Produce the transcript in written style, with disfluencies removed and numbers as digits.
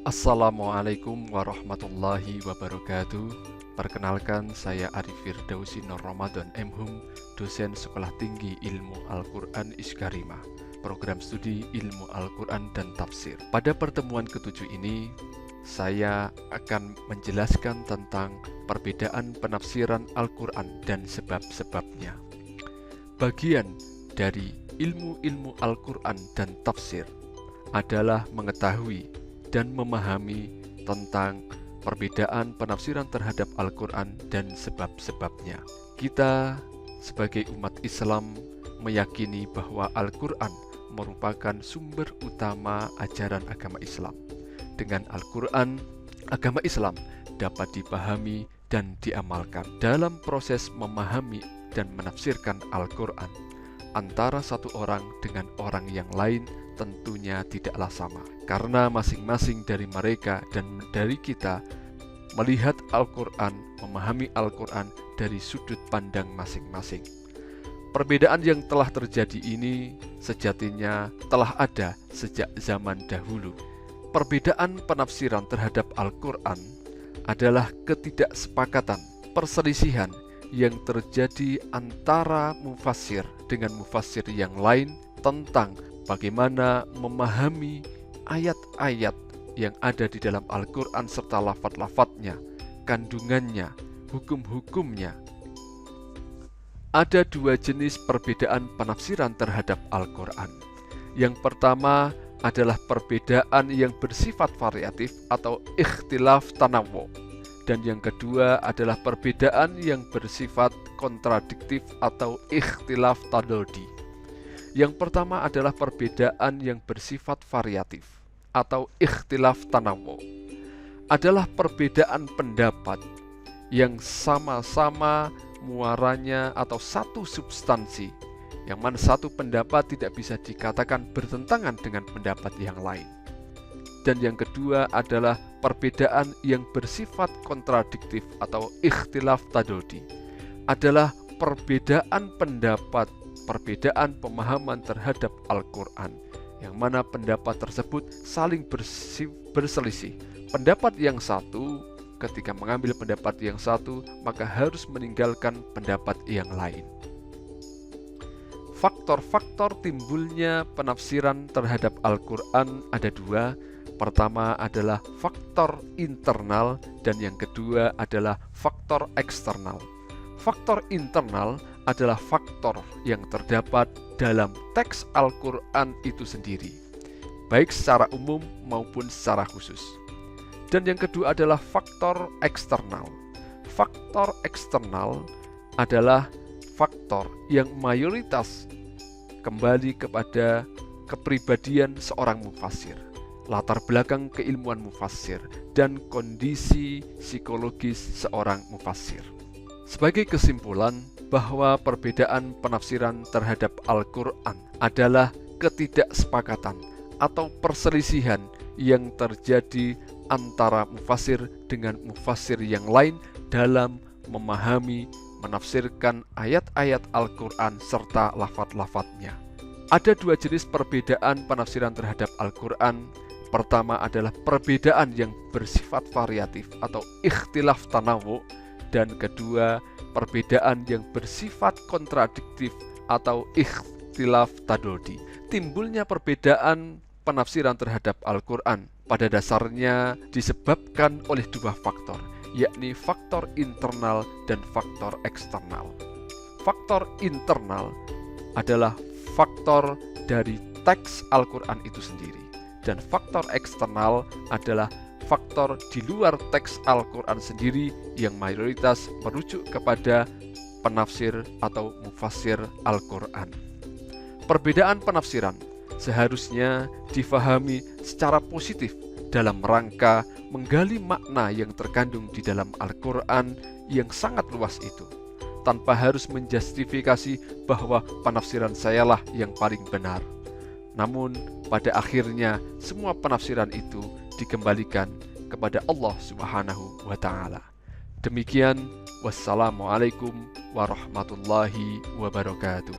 Assalamualaikum warahmatullahi wabarakatuh. Perkenalkan, saya Arif Firdausi Nur Ramadan MHum, dosen Sekolah Tinggi Ilmu Al-Quran Iskarima, program studi Ilmu Al-Quran dan Tafsir. Pada pertemuan ketujuh ini, saya akan menjelaskan tentang perbedaan penafsiran Al-Quran dan sebab-sebabnya. Bagian dari ilmu-ilmu Al-Quran dan Tafsir adalah mengetahui dan memahami tentang perbedaan penafsiran terhadap Al-Quran dan sebab-sebabnya. Kita sebagai umat Islam meyakini bahwa Al-Quran merupakan sumber utama ajaran agama Islam. Dengan Al-Quran, agama Islam dapat dipahami dan diamalkan. Dalam proses memahami dan menafsirkan Al-Quran, antara satu orang dengan orang yang lain tentunya tidaklah sama, karena masing-masing dari mereka dan dari kita melihat Al-Quran, memahami Al-Quran dari sudut pandang masing-masing. Perbedaan yang telah terjadi ini sejatinya telah ada sejak zaman dahulu. Perbedaan penafsiran terhadap Al-Quran adalah ketidaksepakatan, perselisihan yang terjadi antara mufassir dengan mufassir yang lain tentang bagaimana memahami ayat-ayat yang ada di dalam Al-Quran serta lafaz-lafaznya, kandungannya, hukum-hukumnya. Ada dua jenis perbedaan penafsiran terhadap Al-Quran. Yang pertama adalah perbedaan yang bersifat variatif atau ikhtilaf tanawwu. Dan yang kedua adalah perbedaan yang bersifat kontradiktif atau ikhtilaf tadodi. Yang pertama adalah perbedaan yang bersifat variatif atau ikhtilaf tanawwu. Adalah perbedaan pendapat yang sama-sama muaranya atau satu substansi, yang mana satu pendapat tidak bisa dikatakan bertentangan dengan pendapat yang lain. Dan yang kedua adalah perbedaan yang bersifat kontradiktif atau ikhtilaf tadodi. Adalah perbedaan pendapat, perbedaan pemahaman terhadap Al-Quran, yang mana pendapat tersebut saling berselisih. Pendapat yang satu, ketika mengambil pendapat yang satu, maka harus meninggalkan pendapat yang lain. Faktor-faktor timbulnya penafsiran terhadap Al-Quran ada dua. Pertama adalah faktor internal dan yang kedua adalah faktor eksternal. Faktor internal adalah faktor yang terdapat dalam teks Al-Quran itu sendiri, baik secara umum maupun secara khusus. Dan yang kedua adalah faktor eksternal. Faktor eksternal adalah faktor yang mayoritas kembali kepada kepribadian seorang mufassir, latar belakang keilmuan mufassir, dan kondisi psikologis seorang mufassir. Sebagai kesimpulan, bahwa perbedaan penafsiran terhadap Al-Quran adalah ketidaksepakatan atau perselisihan yang terjadi antara mufassir dengan mufassir yang lain dalam memahami, menafsirkan ayat-ayat Al-Quran serta lafaz-lafaznya. Ada dua jenis perbedaan penafsiran terhadap Al-Quran. Pertama adalah perbedaan yang bersifat variatif atau ikhtilaf tanawwu, dan kedua perbedaan yang bersifat kontradiktif atau ikhtilaf tadodi. Timbulnya perbedaan penafsiran terhadap Al-Quran pada dasarnya disebabkan oleh dua faktor, yakni faktor internal dan faktor eksternal. Faktor internal adalah faktor dari teks Al-Quran itu sendiri, dan faktor eksternal adalah faktor di luar teks Al-Quran sendiri yang mayoritas merujuk kepada penafsir atau mufassir Al-Quran. Perbedaan penafsiran seharusnya difahami secara positif dalam rangka menggali makna yang terkandung di dalam Al-Quran yang sangat luas itu, tanpa harus menjustifikasi bahwa penafsiran sayalah yang paling benar. Namun pada akhirnya semua penafsiran itu dikembalikan kepada Allah Subhanahu wa Ta'ala. Demikian, wassalamualaikum warahmatullahi wabarakatuh.